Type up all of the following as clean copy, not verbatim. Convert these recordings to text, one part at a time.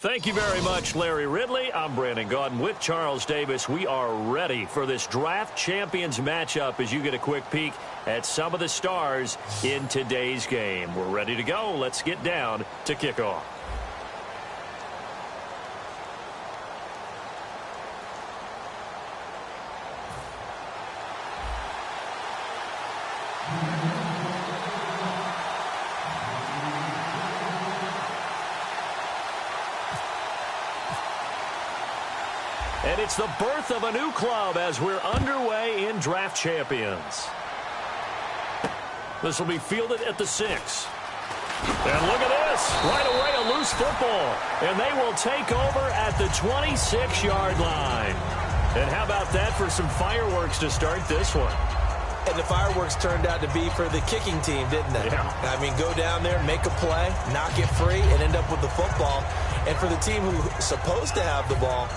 Thank you very much, Larry Ridley. I'm Brandon Gaudin with Charles Davis. We are ready for this draft champions matchup as you get a quick peek at some of the stars in today's game. We're ready to go. Let's get down to kickoff. And it's the birth of a new club as we're underway in Draft Champions. This will be fielded at the 6. And look at this. Right away, a loose football. And they will take over at the 26-yard line. And how about that for some fireworks to start this one? And the fireworks turned out to be for the kicking team, didn't they? Yeah. I mean, go down there, make a play, knock it free, and end up with the football. And for the team who's supposed to have the ball,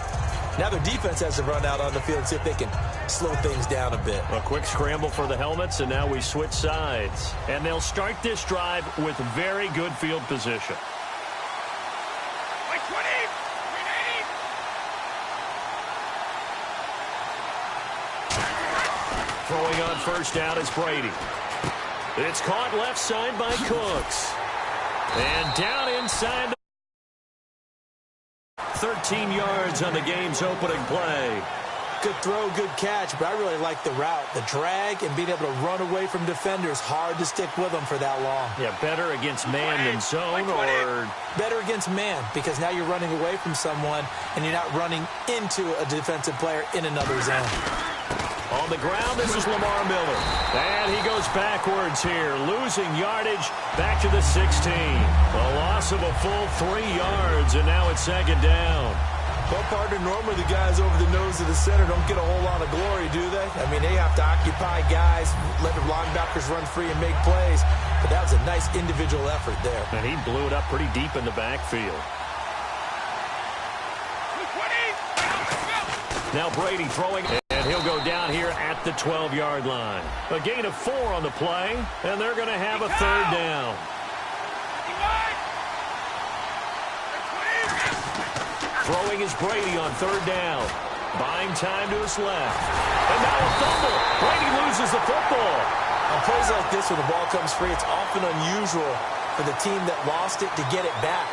now their defense has to run out on the field and see if they can slow things down a bit. A quick scramble for the helmets, and now we switch sides. And they'll start this drive with very good field position. Throwing on first down is Brady. It's caught left side by Cooks. And down inside. 13 yards on the game's opening play. Good throw, good catch, but I really like the route. The drag and being able to run away from defenders. Hard to stick with them for that long. Yeah, better against man than zone, or better against man, because now you're running away from someone and you're not running into a defensive player in another zone. On the ground, this is Lamar Miller. And he goes backwards here, losing yardage back to the 16. A loss of a full 3 yards, and now it's second down. Well, partner, normally the guys over the nose of the center don't get a whole lot of glory, do they? I mean, they have to occupy guys, let the linebackers run free and make plays. But that was a nice individual effort there. And he blew it up pretty deep in the backfield. Now Brady throwing, and he'll go down here at the 12-yard line. A gain of 4 on the play, and they're going to have a third down. Throwing is Brady on third down. Buying time to his left. And now a fumble. Brady loses the football. On plays like this, when the ball comes free, it's often unusual for the team that lost it to get it back.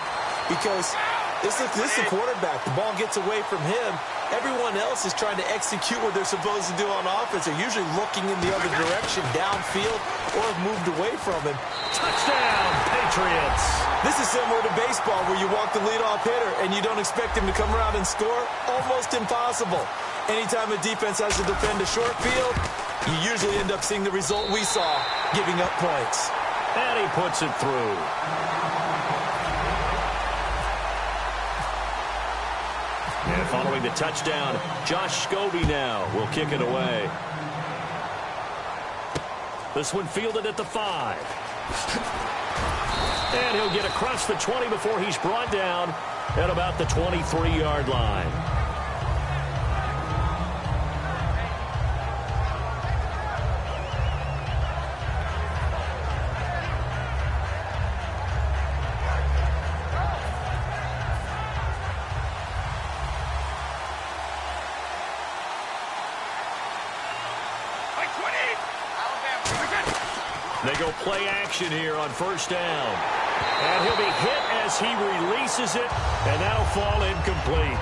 Because this is the quarterback. The ball gets away from him. Everyone else is trying to execute what they're supposed to do on offense. They're usually looking in the other direction, downfield, or have moved away from him. Touchdown, Patriots. This is similar to baseball where you walk the leadoff hitter and you don't expect him to come around and score. Almost impossible. Anytime a defense has to defend a short field, you usually end up seeing the result we saw, giving up points. And he puts it through. And following the touchdown, Josh Scobie now will kick it away. This one fielded at the 5. And he'll get across the 20 before he's brought down at about the 23-yard line. They go play action here on first down. And he'll be hit as he releases it, and that'll fall incomplete.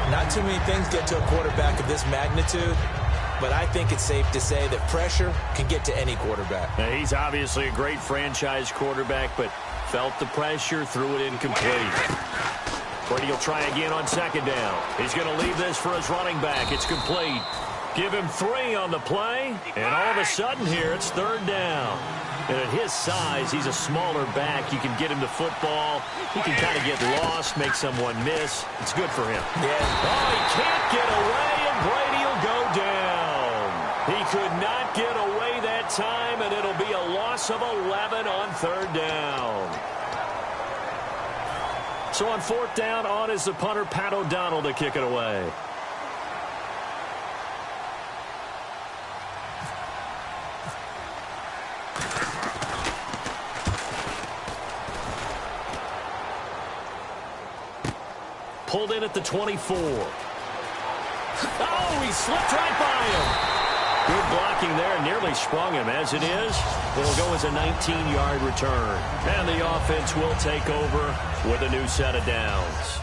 Not too many things get to a quarterback of this magnitude, but I think it's safe to say that pressure can get to any quarterback. Now, he's obviously a great franchise quarterback, but felt the pressure, threw it incomplete. Brady will try again on second down. He's going to leave this for his running back. It's complete. Give him 3 on the play, and all of a sudden here it's third down. And at his size, he's a smaller back. You can get him the football. He can kind of get lost, make someone miss. It's good for him. Yeah. Oh, he can't get away, and Brady will go down. He could not get away that time, and it'll be a loss of 11 on third down. So on fourth down, on is the punter, Pat O'Donnell, to kick it away. pulled in at the 24. Oh, he slipped right by him. Good blocking there, nearly sprung him. As it is, it'll go as a 19-yard return. And the offense will take over with a new set of downs.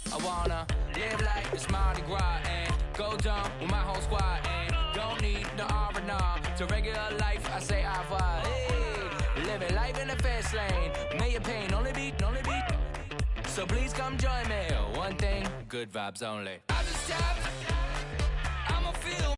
I wanna live like it's Mardi Gras and go dumb with my whole squad and don't need no R&R to regular life. I say au revoir. Hey, living life in the fast lane. May your pain only be. So please come join me. One thing, good vibes only. I just tapped. I'ma feel.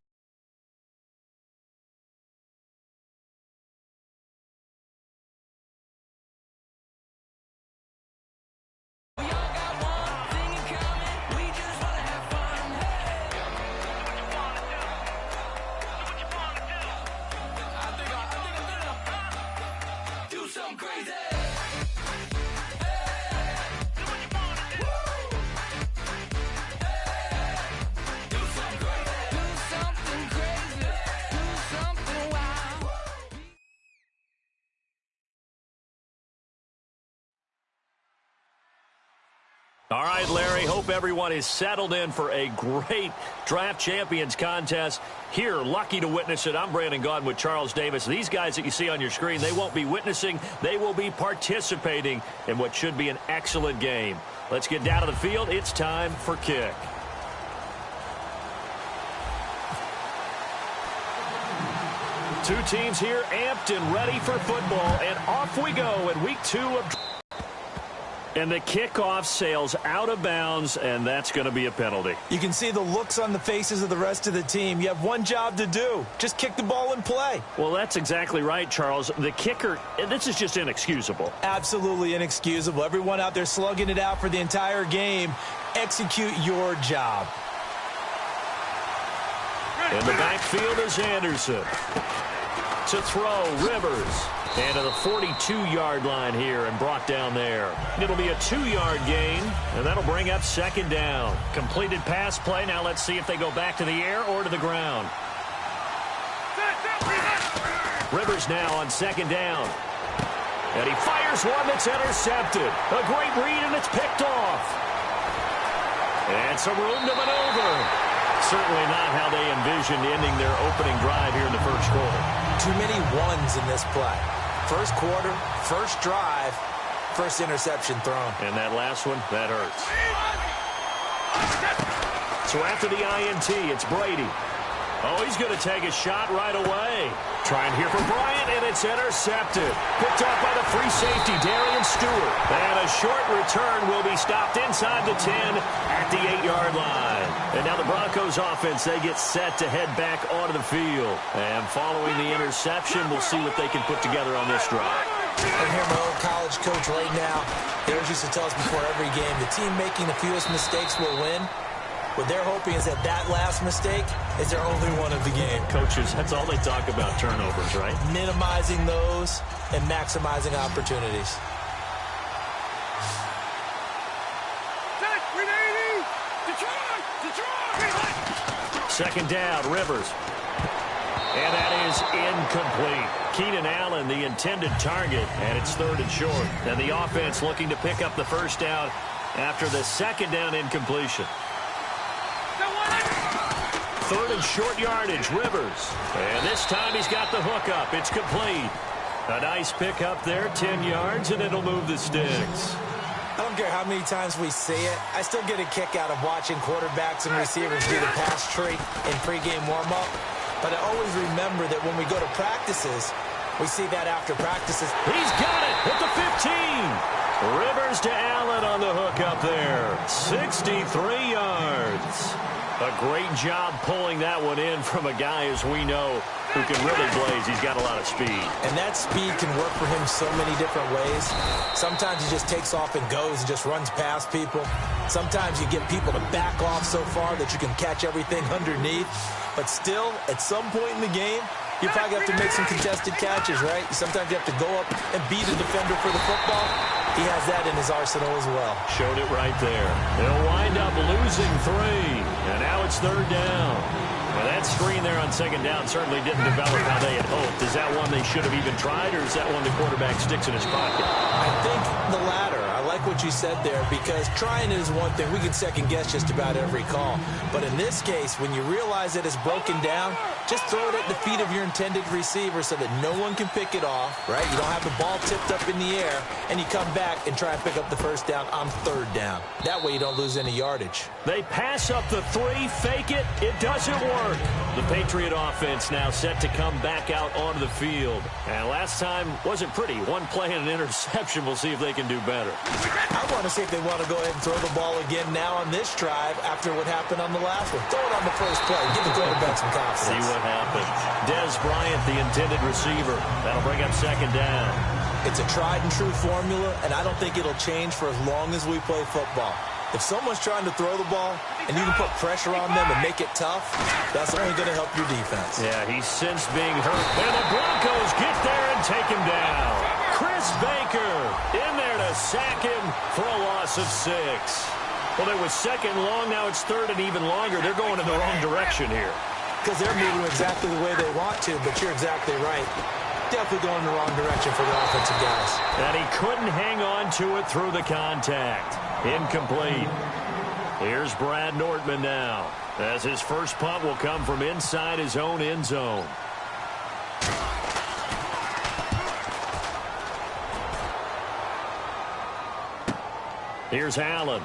All right, Larry, hope everyone is settled in for a great Draft Champions contest. Here, lucky to witness it. I'm Brandon Gaudin with Charles Davis. These guys that you see on your screen, they won't be witnessing. They will be participating in what should be an excellent game. Let's get down to the field. It's time for kick. Two teams here amped and ready for football, and off we go in week 2 of and the kickoff sails out of bounds, and that's going to be a penalty. You can see the looks on the faces of the rest of the team. You have one job to do. Just kick the ball and play. Well, that's exactly right, Charles. The kicker, this is just inexcusable. Absolutely inexcusable. Everyone out there slugging it out for the entire game. Execute your job. In the backfield is Anderson. To throw, Rivers. And to the 42-yard line here and brought down there. It'll be a 2-yard gain, and that'll bring up second down. Completed pass play. Now let's see if they go back to the air or to the ground. Rivers now on second down. And he fires one that's intercepted. A great read, and it's picked off. And some room to maneuver. Certainly not how they envisioned ending their opening drive here in the first quarter. Too many ones in this play. First quarter, first drive, first interception thrown. And that last one, that hurts. So after the INT, it's Brady. Oh, he's going to take a shot right away. Trying here for Bryant, and it's intercepted. Picked off by the free safety, Darian Stewart. And a short return will be stopped inside the 10 at the 8-yard line. And now the Broncos offense, they get set to head back onto the field. And following the interception, we'll see what they can put together on this drive. I hear my old college coach right now. He always used to tell us before every game, the team making the fewest mistakes will win. What they're hoping is that last mistake is their only one of the game. Coaches, that's all they talk about, turnovers, right? Minimizing those and maximizing opportunities. Second down, Rivers. And that is incomplete. Keenan Allen, the intended target, and it's third and short. And the offense looking to pick up the first down after the second down incompletion. Third and short yardage, Rivers. And this time he's got the hook up. It's complete. A nice pick up there, 10 yards, and it'll move the sticks. I don't care how many times we see it. I still get a kick out of watching quarterbacks and receivers do the pass treat in pregame warm-up. But I always remember that when we go to practices, we see that after practices. He's got it at the 15. Rivers to Allen on the hook up there. 63 yards. A great job pulling that one in from a guy, as we know, who can really blaze. He's got a lot of speed. And that speed can work for him so many different ways. Sometimes he just takes off and goes and just runs past people. Sometimes you get people to back off so far that you can catch everything underneath. But still, at some point in the game, you probably have to make some contested catches, right? Sometimes you have to go up and beat a defender for the football. He has that in his arsenal as well. Showed it right there. They'll wind up losing 3. And now it's 3rd down. Well, that screen there on 2nd down certainly didn't develop how they had hoped. Is that one they should have even tried, or is that one the quarterback sticks in his pocket? I think the latter. I like what you said there, because trying is one thing. We can second-guess just about every call. But in this case, when you realize that it's broken down, just throw it at the feet of your intended receiver so that no one can pick it off, right? You don't have the ball tipped up in the air, and you come back and try and pick up the 1st down on 3rd down. That way you don't lose any yardage. They pass up the 3, fake it. It doesn't work. The Patriot offense now set to come back out onto the field. And last time wasn't pretty. One play and an interception. We'll see if they can do better. I want to see if they want to go ahead and throw the ball again now on this drive after what happened on the last one. Throw it on the first play. Give the quarterback some confidence. See what happens. Dez Bryant, the intended receiver. That'll bring up 2nd down. It's a tried-and-true formula, and I don't think it'll change for as long as we play football. If someone's trying to throw the ball and you can put pressure on them and make it tough, that's only going to help your defense. Yeah, he's since being hurt. And the Broncos get there and take him down. Chris Baker in there to sack him for a loss of 6. Well, it was 2nd long. Now it's 3rd and even longer. They're going in the wrong direction here. Because they're moving exactly the way they want to, but you're exactly right. Definitely going in the wrong direction for the offensive guys. And he couldn't hang on to it through the contact. Incomplete. Here's Brad Nortman now, as his first punt will come from inside his own end zone. Here's Allen.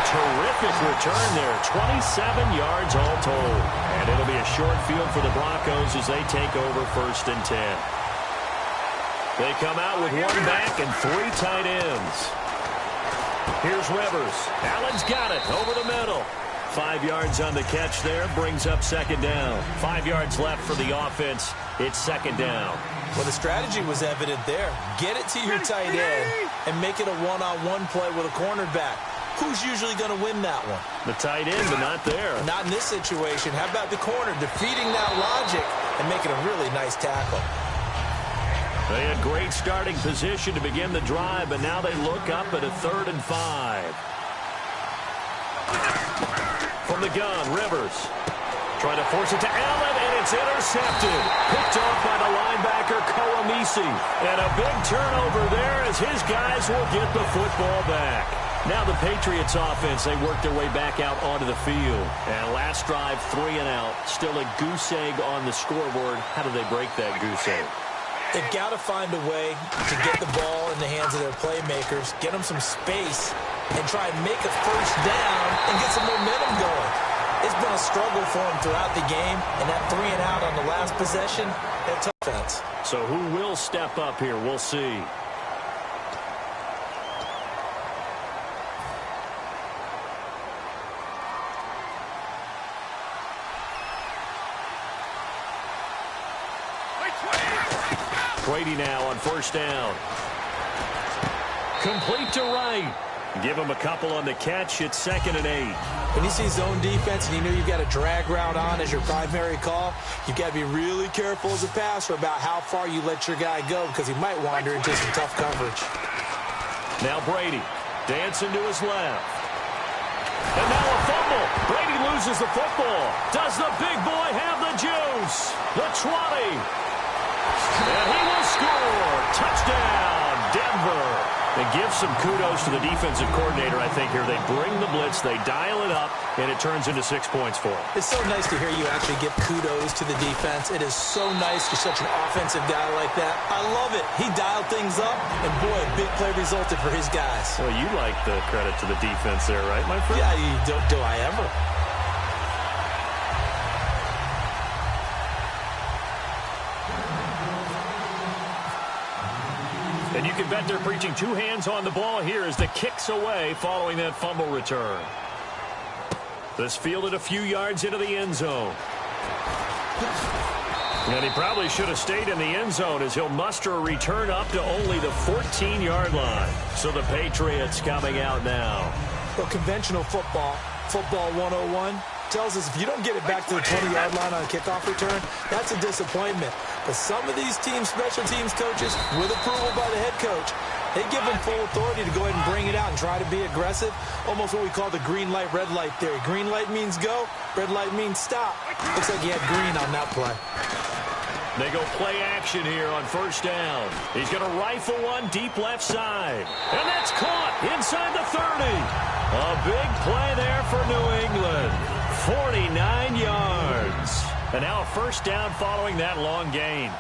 Terrific return there. 27 yards all told. And it'll be a short field for the Broncos as they take over 1st and 10. They come out with 1 back and 3 tight ends. Here's Rivers. Allen's got it over the middle. 5 yards on the catch there. Brings up 2nd down. 5 yards left for the offense. It's 2nd down. Well, the strategy was evident there. Get it to your tight end and make it a one-on-one play with a cornerback. Who's usually going to win that one? The tight end, but not there. Not in this situation. How about the corner defeating that logic and making a really nice tackle? They had great starting position to begin the drive, but now they look up at a 3rd and 5. From the gun, Rivers. Trying to force it to Allen, and it's intercepted. Picked off by the linebacker, Koamisi. And a big turnover there as his guys will get the football back. Now the Patriots offense, they work their way back out onto the field. And last drive, 3 and out. Still a goose egg on the scoreboard. How do they break that goose egg? They've got to find a way to get the ball in the hands of their playmakers, get them some space, and try and make a 1st down and get some momentum going. It's been a struggle for them throughout the game, and that 3 and out on the last possession, that's offense. So who will step up here? We'll see. Brady now on 1st down. Complete to Wright. Give him a couple on the catch. It's 2nd and 8. When you see zone defense and you know you've got a drag route on as your primary call, you've got to be really careful as a passer about how far you let your guy go because he might wander into some tough coverage. Now Brady dancing to his left. And now a fumble. Brady loses the football. Does the big boy have the juice? The 20. And he will score. Touchdown, Denver. They give some kudos to the defensive coordinator, I think, here. They bring the blitz, they dial it up, and it turns into 6 points for them. It's so nice to hear you actually give kudos to the defense. It is so nice for such an offensive guy like that. I love it. He dialed things up, and boy, a big play resulted for his guys. Well, you like the credit to the defense there, right, my friend? Yeah, do I ever? And you can bet they're preaching two hands on the ball here as the kick's away following that fumble return. This fielded a few yards into the end zone. And he probably should have stayed in the end zone as he'll muster a return up to only the 14-yard line. So the Patriots coming out now. Well, conventional football 101, tells us if you don't get it back to the 20-yard line on a kickoff return, that's a disappointment. But some of these teams, special teams coaches, with approval by the head coach, they give them full authority to go ahead and bring it out and try to be aggressive. Almost what we call the green light, red light theory. Green light means go, red light means stop. Looks like he had green on that play. They go play action here on first down. He's going to rifle one deep left side. And that's caught inside the 30. A big play there for New England. 49 yards. And now a first down following that long gain.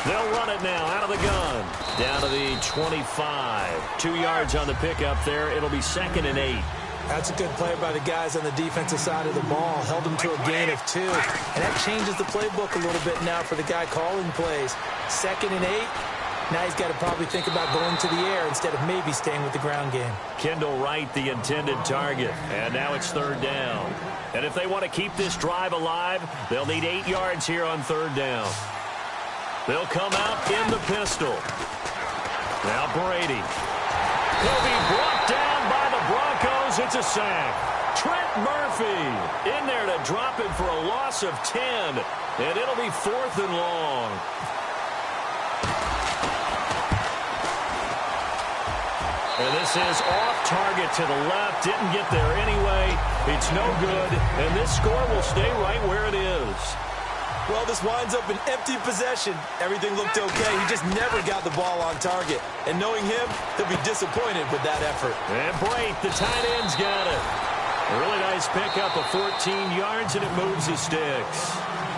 They'll run it now out of the gun. Down to the 25. 2 yards on the pickup there. It'll be 2nd and 8. That's a good play by the guys on the defensive side of the ball. Held them to a gain of 2. And that changes the playbook a little bit now for the guy calling plays. 2nd and 8. Now he's got to probably think about going to the air instead of maybe staying with the ground game. Kendall Wright, the intended target. And now it's 3rd down. And if they want to keep this drive alive, they'll need 8 yards here on 3rd down. They'll come out in the pistol. Now Brady. He'll be brought down by the Broncos. It's a sack. Trent Murphy in there to drop him for a loss of 10. And it'll be 4th and long. And this is off target to the left. Didn't get there anyway. It's no good. And this score will stay right where it is. Well, this winds up an empty possession. Everything looked okay. He just never got the ball on target. And knowing him, he'll be disappointed with that effort. And Brate, the tight end's got it. A really nice pickup of 14 yards, and it moves the sticks.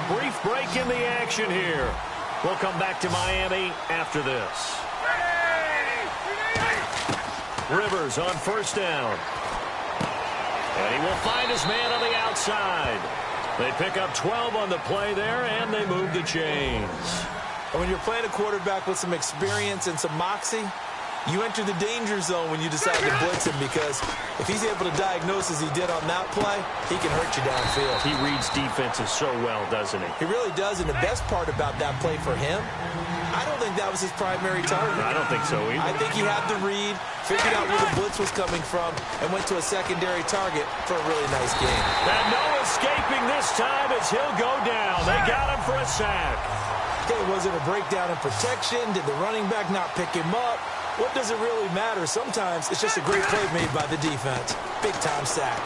Brief break in the action here. We'll come back to Miami after this. Rivers on first down. And he will find his man on the outside. They pick up 12 on the play there, and they move the chains. And when you're playing a quarterback with some experience and some moxie, you enter the danger zone when you decide to blitz him, because if he's able to diagnose as he did on that play, he can hurt you downfield. He reads defenses so well, doesn't he? He really does, and the best part about that play for him, I don't think that was his primary target. I don't think so either. I think he had the read, figured out where the blitz was coming from, and went to a secondary target for a really nice game. And no escaping this time as he'll go down. They got him for a sack. Okay, was it a breakdown in protection? Did the running back not pick him up? What does it really matter? Sometimes it's just a great play made by the defense. Big-time sack.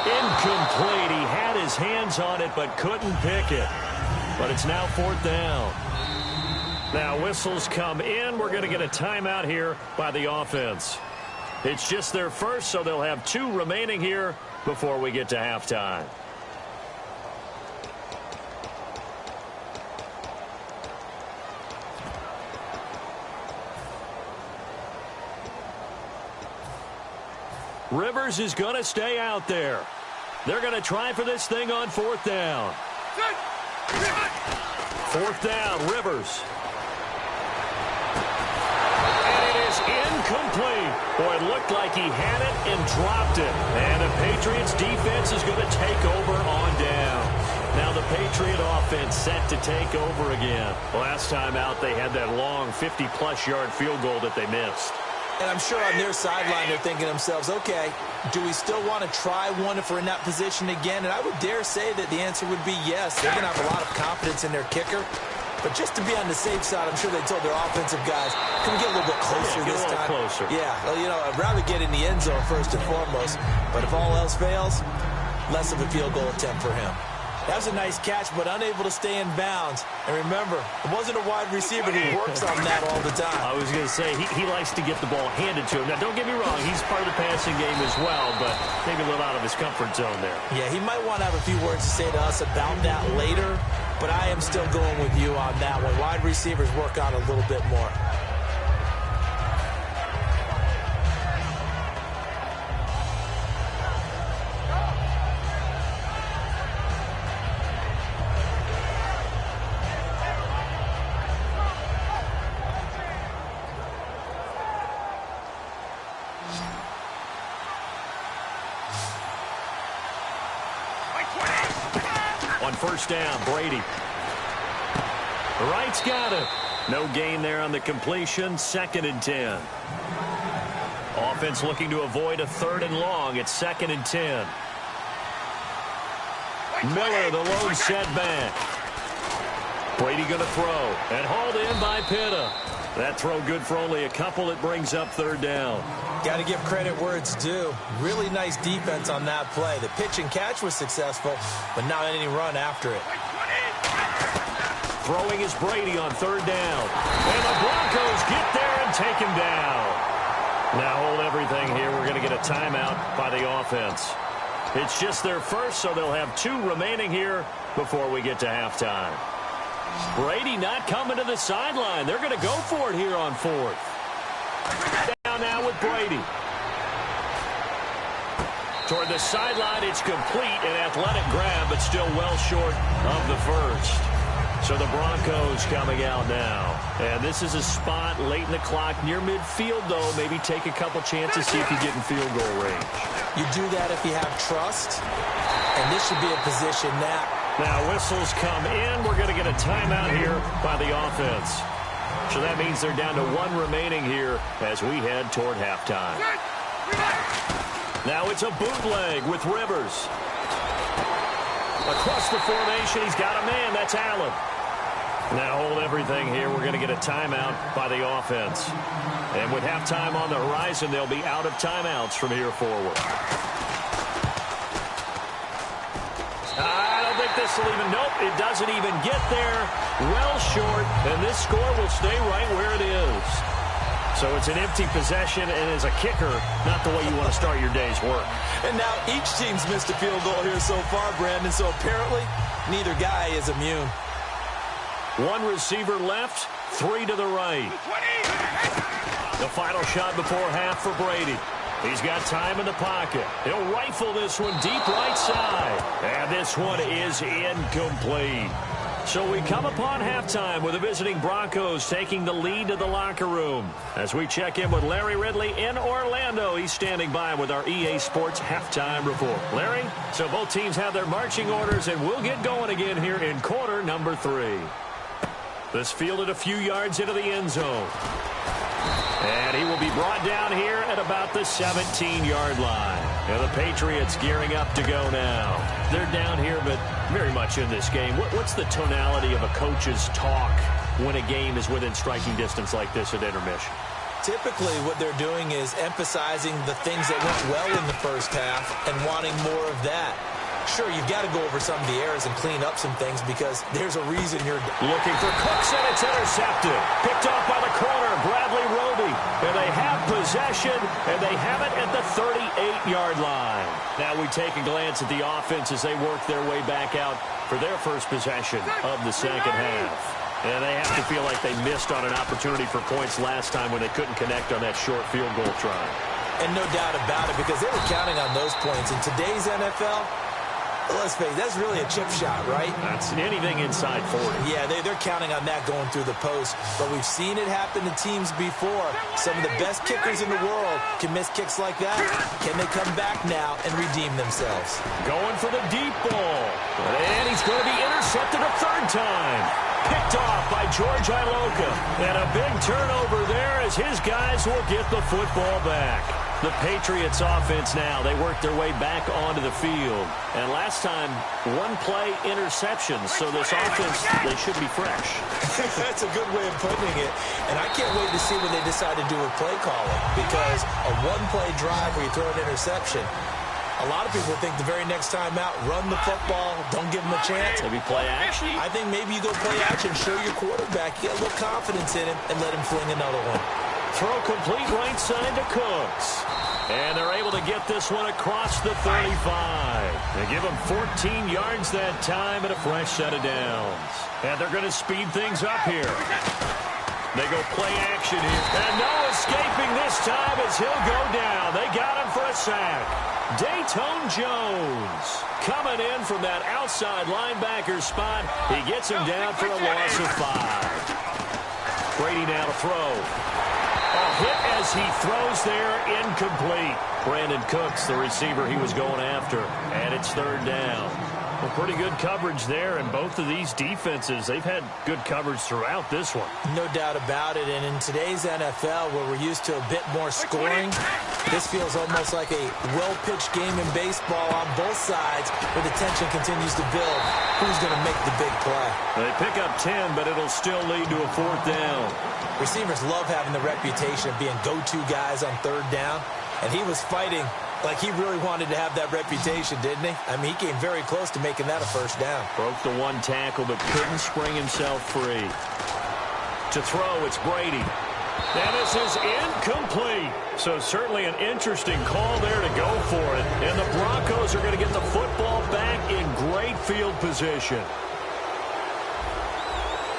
Incomplete. He had his hands on it but couldn't pick it. But it's now 4th down. Now whistles come in. We're going to get a timeout here by the offense. It's just their first, so they'll have 2 remaining here before we get to halftime. Rivers is going to stay out there. They're going to try for this thing on 4th down. 4th down, Rivers. And it is incomplete. Boy, it looked like he had it and dropped it. And the Patriots defense is going to take over on down. Now the Patriot offense set to take over again. Last time out, they had that long 50-plus yard field goal that they missed. And I'm sure on their sideline they're thinking to themselves, okay, do we still want to try one if we're in that position again? And I would dare say that the answer would be yes. They're going to have a lot of confidence in their kicker. But just to be on the safe side, I'm sure they told their offensive guys, can we get a little bit closer this time? Closer. Yeah, well, you know, I'd rather get in the end zone first and foremost. But if all else fails, less of a field goal attempt for him. That was a nice catch, but unable to stay in bounds. And remember, it wasn't a wide receiver who works on that all the time. I was going to say, he likes to get the ball handed to him. Now, don't get me wrong, he's part of the passing game as well, but maybe a little out of his comfort zone there. Yeah, he might want to have a few words to say to us about that later, but I am still going with you on that one. Wide receivers work on a little bit more. first down. Brady. Wright's got it. No gain there on the completion. 2nd and 10. Offense looking to avoid a 3rd and long. It's 2nd and 10. Miller, the lone setback. Brady going to throw. And hauled in by Pitta. That throw good for only a couple. It brings up 3rd down. Got to give credit where it's due. Really nice defense on that play. The pitch and catch was successful, but not any run after it. Throwing is Brady on 3rd down. And the Broncos get there and take him down. Now hold everything here. We're going to get a timeout by the offense. It's just their first, so they'll have 2 remaining here before we get to halftime. Brady not coming to the sideline. They're going to go for it here on 4th. Down now with Brady. Toward the sideline, it's complete. An athletic grab, but still well short of the first. So the Broncos coming out now. And this is a spot late in the clock near midfield, though. Maybe take a couple chances, see if you get in field goal range. You do that if you have trust, and this should be a position now. Now whistles come in. We're going to get a timeout here by the offense. So that means they're down to 1 remaining here as we head toward halftime. Now it's a bootleg with Rivers. Across the formation, he's got a man. That's Allen. Now hold everything here. We're going to get a timeout by the offense. And with halftime on the horizon, they'll be out of timeouts from here forward. I don't think this will even, nope, it doesn't even get there. Well short, and this score will stay right where it is. So it's an empty possession, and as a kicker, not the way you want to start your day's work. And now each team's missed a field goal here so far, Brandon, so apparently neither guy is immune. 1 receiver left, 3 to the right. The final shot before half for Brady. He's got time in the pocket. He'll rifle this one deep right side. And this one is incomplete. So we come upon halftime with the visiting Broncos taking the lead to the locker room. As we check in with Larry Ridley in Orlando, he's standing by with our EA Sports halftime report. Larry, so both teams have their marching orders, and we'll get going again here in quarter number 3. This fielded a few yards into the end zone. And he will be brought down here at about the 17-yard line. And the Patriots gearing up to go now. They're down here, but very much in this game. What's the tonality of a coach's talk when a game is within striking distance like this at intermission? Typically, what they're doing is emphasizing the things that went well in the first half and wanting more of that. Sure, you've got to go over some of the errors and clean up some things because there's a reason you're looking for Cooks, and it's intercepted. Picked off by the corner, Bradley Roby. And they have possession, and they have it at the 38-yard line. Now we take a glance at the offense as they work their way back out for their first possession of the second half. And they have to feel like they missed on an opportunity for points last time when they couldn't connect on that short field goal try. And no doubt about it, because they were counting on those points. In today's NFL, let's face it, that's really a chip shot, right? That's anything inside 40. Yeah, they're counting on that going through the post. But we've seen it happen to teams before. Some of the best kickers in the world can miss kicks like that. Can they come back now and redeem themselves? Going for the deep ball. And he's going to be intercepted a 3rd time. Picked off by George Iloka. And a big turnover there as his guys will get the football back. The Patriots offense now, they work their way back onto the field. And last time, 1-play interceptions. So this offense, they should be fresh. That's a good way of putting it. And I can't wait to see what they decide to do with play calling. Because a 1-play drive where you throw an interception, a lot of people think the very next time out, run the football, don't give them a chance. Maybe play action. I think maybe you go play action, show your quarterback, get a little confidence in him, and let him fling another one. Throw complete right side to Cooks. And they're able to get this one across the 35. They give him 14 yards that time and a fresh set of downs. And they're going to speed things up here. They go play action here. And no escaping this time as he'll go down. They got him for a sack. Dayton Jones coming in from that outside linebacker spot. He gets him down for a loss of 5. Brady now to throw. A hit as he throws there, incomplete. Brandon Cooks, the receiver he was going after, and it's 3rd down. Well, pretty good coverage there, and both of these defenses, they've had good coverage throughout this one. No doubt about it, and in today's NFL, where we're used to a bit more scoring, this feels almost like a well-pitched game in baseball on both sides, where the tension continues to build. Who's going to make the big play? They pick up 10, but it'll still lead to a 4th down. Receivers love having the reputation of being go-to guys on 3rd down, and he was fighting like he really wanted to have that reputation, didn't he? I mean, he came very close to making that a 1st down. Broke the 1 tackle, but couldn't spring himself free. To throw, it's Brady. And this is incomplete. So certainly an interesting call there to go for it. And the Broncos are going to get the football back in great field position.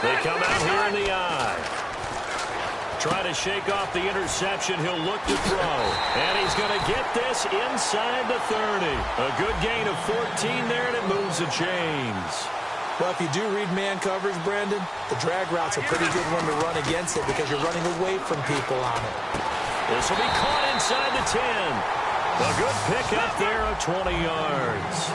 They come out here in the eye. Try to shake off the interception. He'll look to throw. And he's going to get this inside the 30. A good gain of 14 there, and it moves the chains. Well, if you do read man coverage, Brandon, the drag route's a pretty good one to run against it because you're running away from people on it. This will be caught inside the 10. A good pick up there of 20 yards.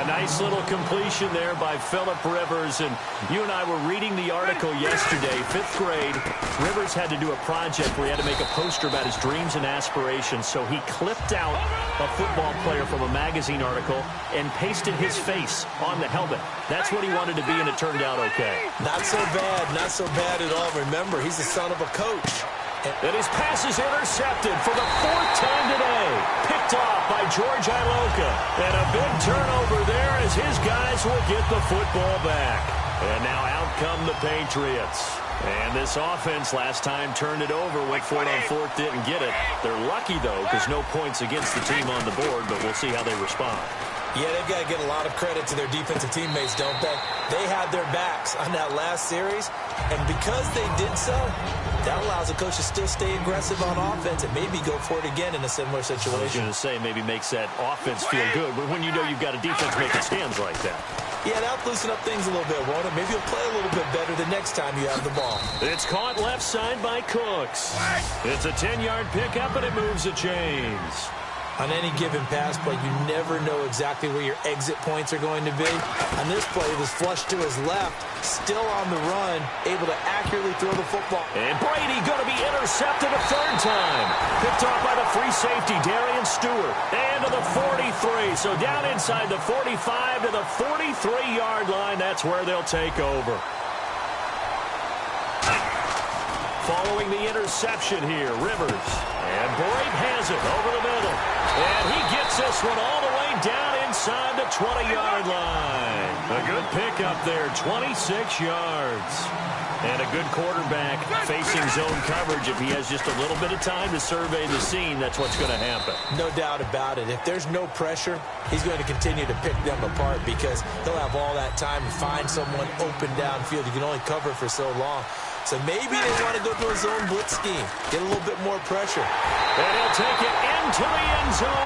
A nice little completion there by Phillip Rivers. And you and I were reading the article yesterday, 5th grade. Rivers had to do a project where he had to make a poster about his dreams and aspirations. So he clipped out a football player from a magazine article and pasted his face on the helmet. That's what he wanted to be, and it turned out okay. Not so bad at all. Remember, he's the son of a coach. And his pass is intercepted for the 4th time today. Picked off by George Iloka. And a big turnover there as his guys will get the football back. And now out come the Patriots. And this offense last time turned it over, went for it on 4th, didn't get it. They're lucky, though, because no points against the team on the board, but we'll see how they respond. Yeah, they've got to get a lot of credit to their defensive teammates, don't they? They had their backs on that last series, and because they did so, that allows the coach to still stay aggressive on offense and maybe go for it again in a similar situation. I was going to say maybe makes that offense feel good, but when you know you've got a defense making stands like that. Yeah, that'll loosen up things a little bit, won't it? Maybe you'll play a little bit better the next time you have the ball. It's caught left side by Cooks. It's a 10-yard pickup, and it moves the chains. On any given pass play, you never know exactly where your exit points are going to be. On this play, it was flushed to his left, still on the run, able to accurately throw the football. And Brady going to be intercepted a 3rd time. Picked off by the free safety, Darian Stewart. And to the 43. So down inside the 45 to the 43-yard line. That's where they'll take over. Following the interception here, Rivers. And Boyd has it over the middle. And he gets this one all the way down inside the 20-yard line. A good pickup there, 26 yards. And a good quarterback facing zone coverage. If he has just a little bit of time to survey the scene, that's what's going to happen. No doubt about it. If there's no pressure, he's going to continue to pick them apart because he'll have all that time to find someone open downfield. You can only cover for so long. So maybe they want to go to a zone blitz scheme, get a little bit more pressure. And he'll take it into the end zone.